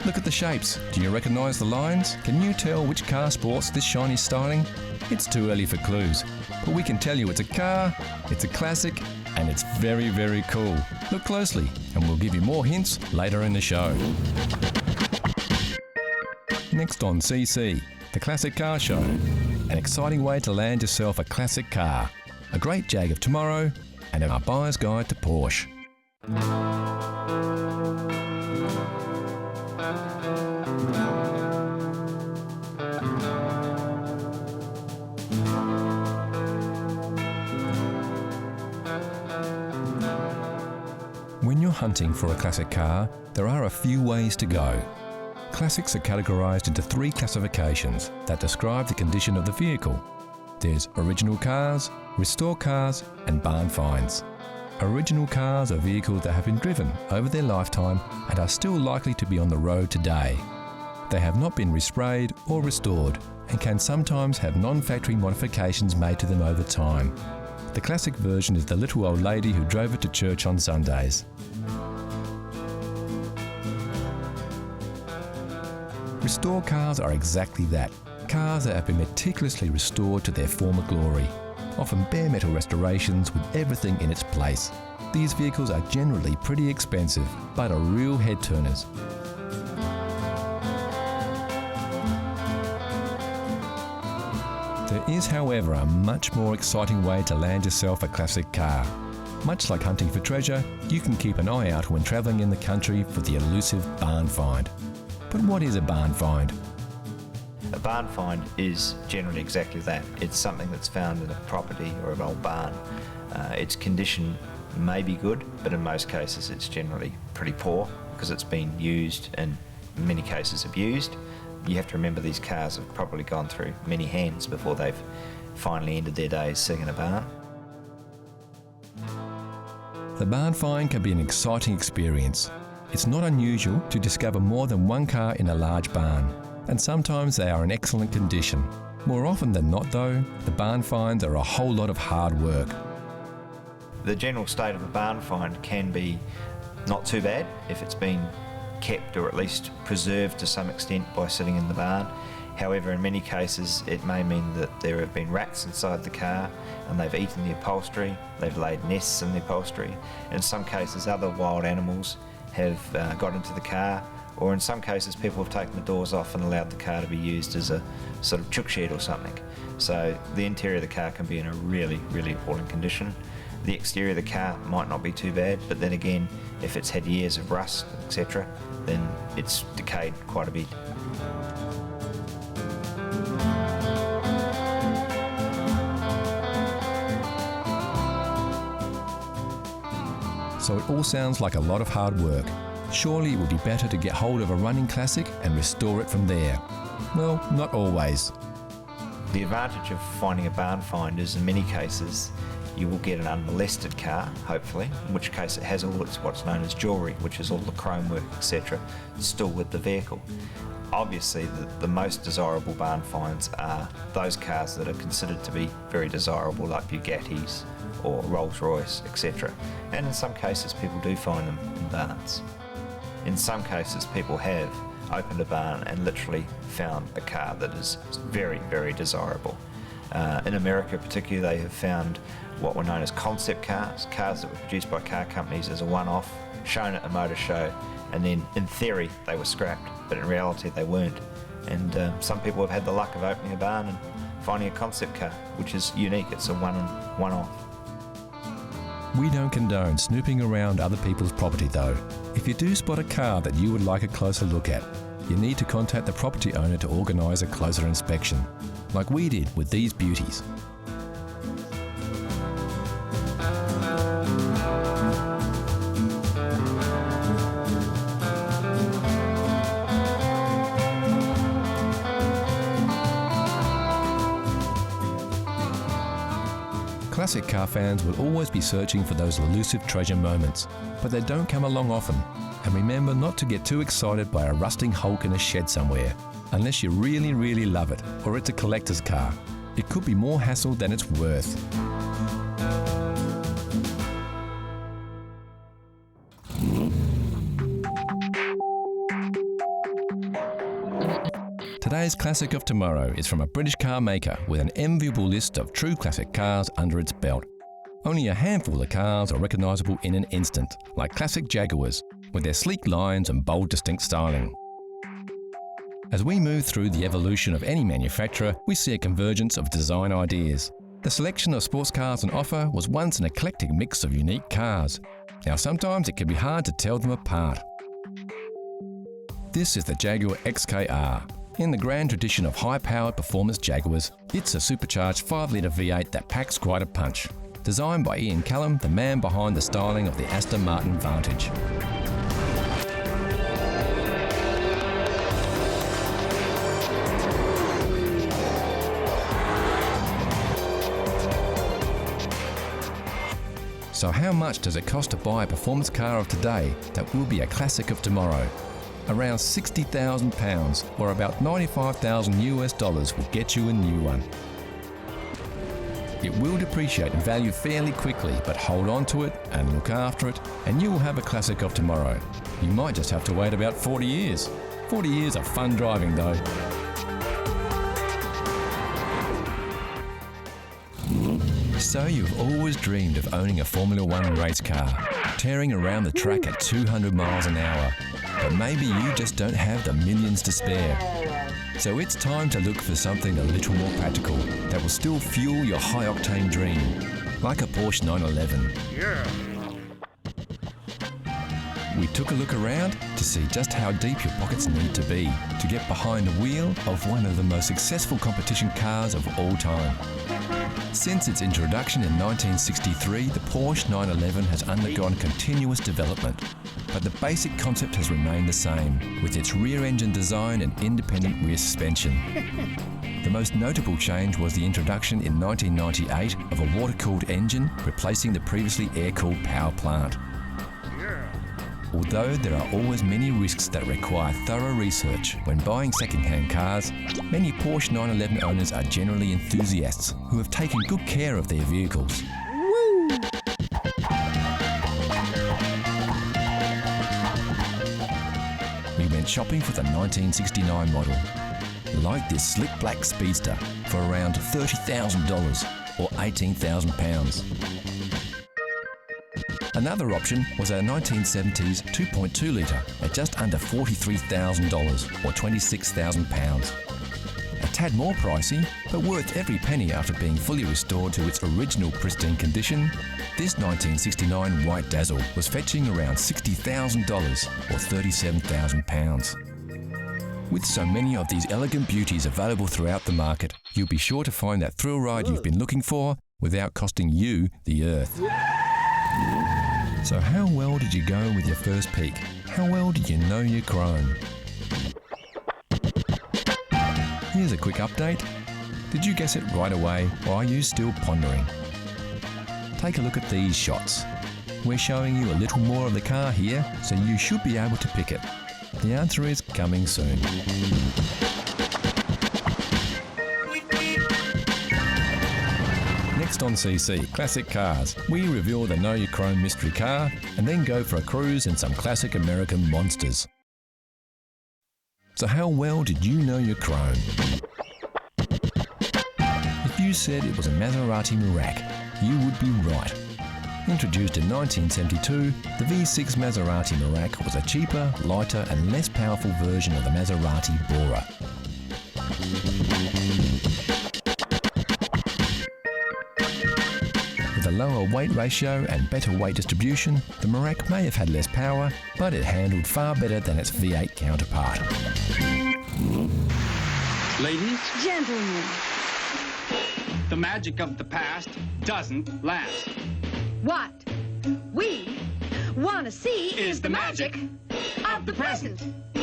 Look at the shapes. Do you recognise the lines? Can you tell which car sports this shiny styling? It's too early for clues, but we can tell you it's a car, it's a classic, and it's very, very cool. Look closely, and we'll give you more hints later in the show. Next on CC, the Classic Car Show. An exciting way to land yourself a classic car. A great Jag of tomorrow, and our buyer's guide to Porsche. When you're hunting for a classic car, there are a few ways to go. Classics are categorised into 3 classifications that describe the condition of the vehicle. There's original cars, restore cars, and barn finds. Original cars are vehicles that have been driven over their lifetime and are still likely to be on the road today. They have not been resprayed or restored and can sometimes have non-factory modifications made to them over time. The classic version is the little old lady who drove it to church on Sundays. Restore cars are exactly that. Cars that have been meticulously restored to their former glory. Often bare metal restorations with everything in its place. These vehicles are generally pretty expensive, but are real head turners. There is, however, a much more exciting way to land yourself a classic car. Much like hunting for treasure, you can keep an eye out when travelling in the country for the elusive barn find. But what is a barn find? A barn find is generally exactly that. It's something that's found in a property or an old barn. Its condition may be good, but in most cases it's generally pretty poor because it's been used and in many cases abused. You have to remember these cars have probably gone through many hands before they've finally ended their days sitting in a barn. The barn find can be an exciting experience. It's not unusual to discover more than one car in a large barn, and sometimes they are in excellent condition. More often than not though, the barn finds are a whole lot of hard work. The general state of a barn find can be not too bad if it's been kept or at least preserved to some extent by sitting in the barn. However, in many cases it may mean that there have been rats inside the car and they've eaten the upholstery, they've laid nests in the upholstery. In some cases other wild animals have got into the car, or in some cases people have taken the doors off and allowed the car to be used as a sort of chook shed or something. So the interior of the car can be in a really, really appalling condition. The exterior of the car might not be too bad, but then again, if it's had years of rust, etc., then it's decayed quite a bit. So it all sounds like a lot of hard work. Surely it would be better to get hold of a running classic and restore it from there. Well, not always. The advantage of finding a barn find is in many cases you will get an unmolested car, hopefully, in which case it has all its what's known as jewellery, which is all the chrome work, etc., still with the vehicle. Obviously, the most desirable barn finds are those cars that are considered to be very desirable, like Bugattis or Rolls-Royce, etc. And in some cases, people do find them in barns. In some cases, people have opened a barn and literally found a car that is very, very desirable. In America particularly, they have found what were known as concept cars, cars that were produced by car companies as a one-off, shown at a motor show, and then in theory they were scrapped, but in reality they weren't. And some people have had the luck of opening a barn and finding a concept car, which is unique. It's a one-off. We don't condone snooping around other people's property though. If you do spot a car that you would like a closer look at, you need to contact the property owner to organise a closer inspection, like we did with these beauties. Classic car fans will always be searching for those elusive treasure moments, but they don't come along often. And remember not to get too excited by a rusting hulk in a shed somewhere, unless you really, really love it, or it's a collector's car. It could be more hassle than it's worth. Today's classic of tomorrow is from a British car maker with an enviable list of true classic cars under its belt. Only a handful of cars are recognisable in an instant, like classic Jaguars, with their sleek lines and bold, distinct styling. As we move through the evolution of any manufacturer, we see a convergence of design ideas. The selection of sports cars on offer was once an eclectic mix of unique cars. Now sometimes it can be hard to tell them apart. This is the Jaguar XKR. In the grand tradition of high-powered performance Jaguars, it's a supercharged 5-litre V8 that packs quite a punch. Designed by Ian Callum, the man behind the styling of the Aston Martin Vantage. So how much does it cost to buy a performance car of today that will be a classic of tomorrow? Around £60,000, or about $95,000 will get you a new one. It will depreciate in value fairly quickly, but hold on to it and look after it, and you will have a classic of tomorrow. You might just have to wait about 40 years. 40 years of fun driving though. So you've always dreamed of owning a Formula One race car, tearing around the track at 200 miles an hour. But maybe you just don't have the millions to spare. So it's time to look for something a little more practical that will still fuel your high-octane dream, like a Porsche 911. Yeah. We took a look around to see just how deep your pockets need to be to get behind the wheel of one of the most successful competition cars of all time. Since its introduction in 1963, the Porsche 911 has undergone continuous development, but the basic concept has remained the same, with its rear-engine design and independent rear suspension. The most notable change was the introduction in 1998 of a water-cooled engine, replacing the previously air-cooled power plant. Although there are always many risks that require thorough research when buying second-hand cars, many Porsche 911 owners are generally enthusiasts who have taken good care of their vehicles. Woo! We went shopping for the 1969 model, like this slick black speedster, for around $30,000 or £18,000. Another option was a 1970s 2.2 litre at just under $43,000 or £26,000. A tad more pricey, but worth every penny after being fully restored to its original pristine condition, this 1969 White Dazzle was fetching around $60,000 or £37,000. With so many of these elegant beauties available throughout the market, you'll be sure to find that thrill ride you've been looking for without costing you the earth. So how well did you go with your first peek? How well did you know your chrome? Here's a quick update. Did you guess it right away, or are you still pondering? Take a look at these shots. We're showing you a little more of the car here, so you should be able to pick it. The answer is coming soon. Next on CC, Classic Cars, we reveal the Know Your Chrome mystery car and then go for a cruise in some classic American monsters. So how well did you know your chrome? If you said it was a Maserati Merak, you would be right. Introduced in 1972, the V6 Maserati Merak was a cheaper, lighter and less powerful version of the Maserati Bora. With a lower weight ratio and better weight distribution, the Merak may have had less power, but it handled far better than its V8 counterpart. Ladies, gentlemen, the magic of the past doesn't last. What we want to see Is the magic of the present. The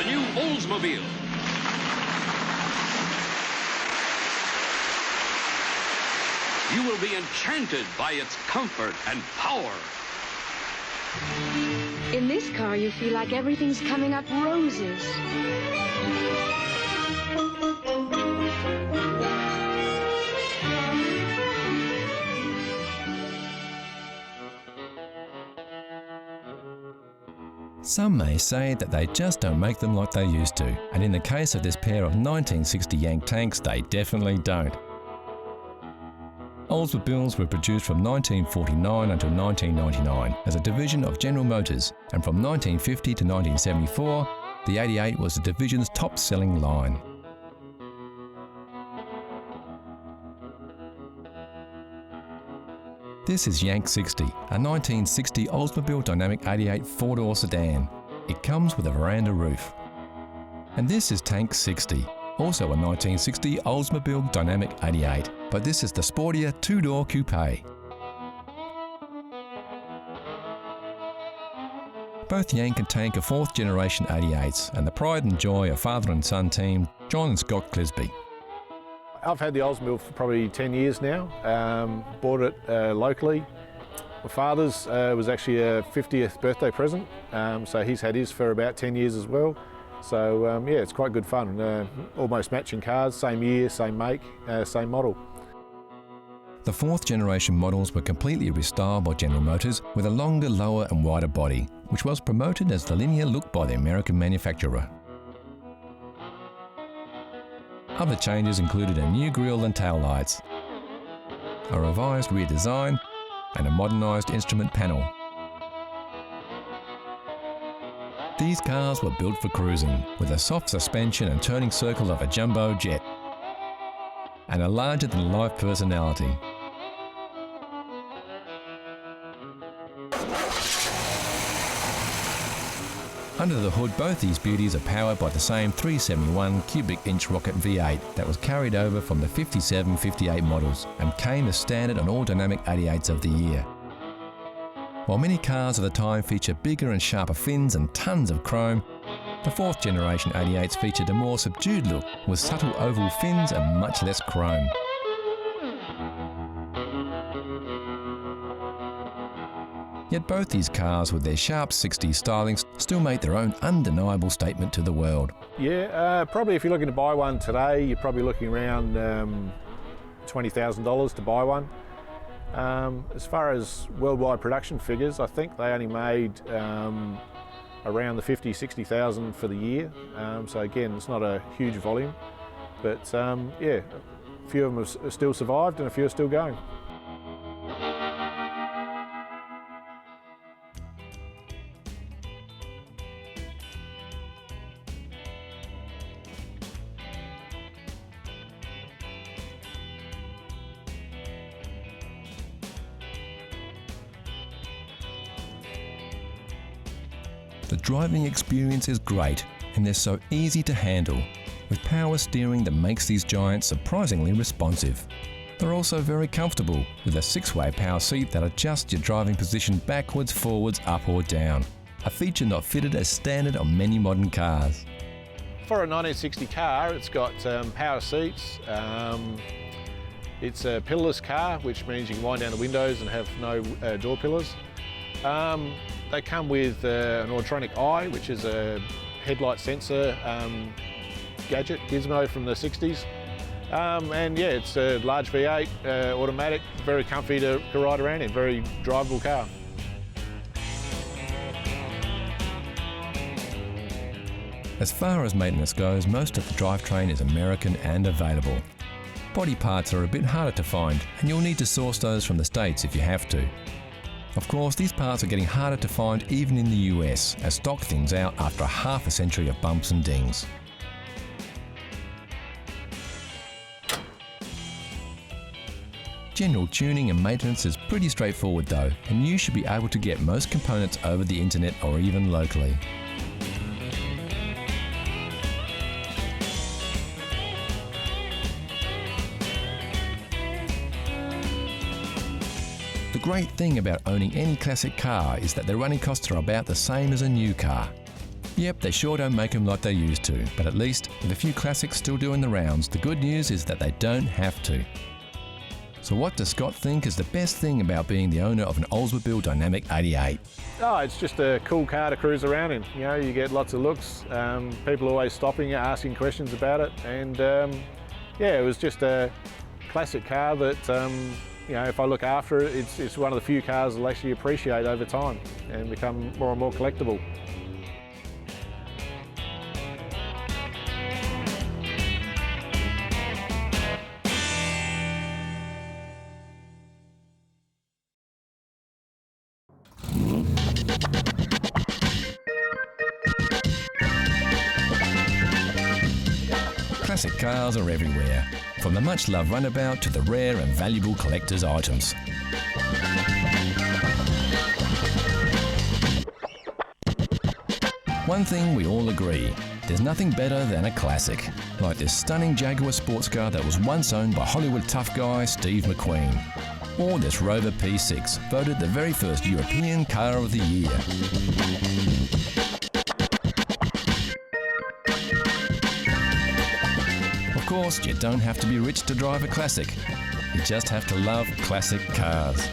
new Oldsmobile. You will be enchanted by its comfort and power. In this car, you feel like everything's coming up roses. Some may say that they just don't make them like they used to, and in the case of this pair of 1960 Yank tanks, they definitely don't. Oldsmobiles were produced from 1949 until 1999 as a division of General Motors, and from 1950 to 1974, the 88 was the division's top-selling line. This is Yank 60, a 1960 Oldsmobile Dynamic 88 4-door sedan. It comes with a veranda roof. And this is Tank 60, also a 1960 Oldsmobile Dynamic 88, but this is the sportier 2-door coupe. Both Yank and Tank are 4th generation 88s and the pride and joy of father and son team John and Scott Clisby. I've had the Oldsmobile for probably 10 years now. Bought it locally. My father's was actually a 50th birthday present, so he's had his for about 10 years as well. So yeah, it's quite good fun. Almost matching cars, same year, same make, same model. The 4th generation models were completely restyled by General Motors with a longer, lower and wider body, which was promoted as the linear look by the American manufacturer. Other changes included a new grille and taillights, a revised rear design and a modernised instrument panel. These cars were built for cruising, with a soft suspension and turning circle of a jumbo jet, and a larger-than-life personality. Under the hood, both these beauties are powered by the same 371 cubic inch rocket V8 that was carried over from the 57-58 models and came as standard on all Dynamic 88s of the year. While many cars of the time feature bigger and sharper fins and tons of chrome, the 4th generation 88s featured a more subdued look with subtle oval fins and much less chrome. Yet both these cars, with their sharp 60s stylings, still make their own undeniable statement to the world. Yeah, probably if you're looking to buy one today, you're probably looking around $20,000 to buy one. As far as worldwide production figures, I think they only made around the 50,000–60,000 for the year. So again, it's not a huge volume, but yeah, a few of them have still survived and a few are still going. The driving experience is great and they're so easy to handle, with power steering that makes these giants surprisingly responsive. They're also very comfortable, with a 6-way power seat that adjusts your driving position backwards, forwards, up or down, a feature not fitted as standard on many modern cars. For a 1960 car, it's got power seats. It's a pillarless car, which means you can wind down the windows and have no door pillars. They come with an electronic eye, which is a headlight sensor gadget, gizmo from the 60s. And yeah, it's a large V8, automatic, very comfy to ride around in, very drivable car. As far as maintenance goes, most of the drivetrain is American and available. Body parts are a bit harder to find, and you'll need to source those from the States if you have to. Of course, these parts are getting harder to find even in the US, as stock thins out after half a century of bumps and dings. General tuning and maintenance is pretty straightforward though, and you should be able to get most components over the internet or even locally. The great thing about owning any classic car is that the running costs are about the same as a new car. Yep, they sure don't make them like they used to, but at least, with a few classics still doing the rounds, the good news is that they don't have to. So what does Scott think is the best thing about being the owner of an Oldsmobile Dynamic 88? Oh, it's just a cool car to cruise around in. You know, you get lots of looks, people always stopping, asking questions about it, and yeah, it was just a classic car that you know, if I look after it, it's one of the few cars I'll actually appreciate over time and become more and more collectible. Classic cars are everywhere, from the much-loved runabout to the rare and valuable collector's items. One thing we all agree, there's nothing better than a classic, like this stunning Jaguar sports car that was once owned by Hollywood tough guy Steve McQueen, or this Rover P6, voted the very first European Car of the Year. Of course, you don't have to be rich to drive a classic. You just have to love classic cars.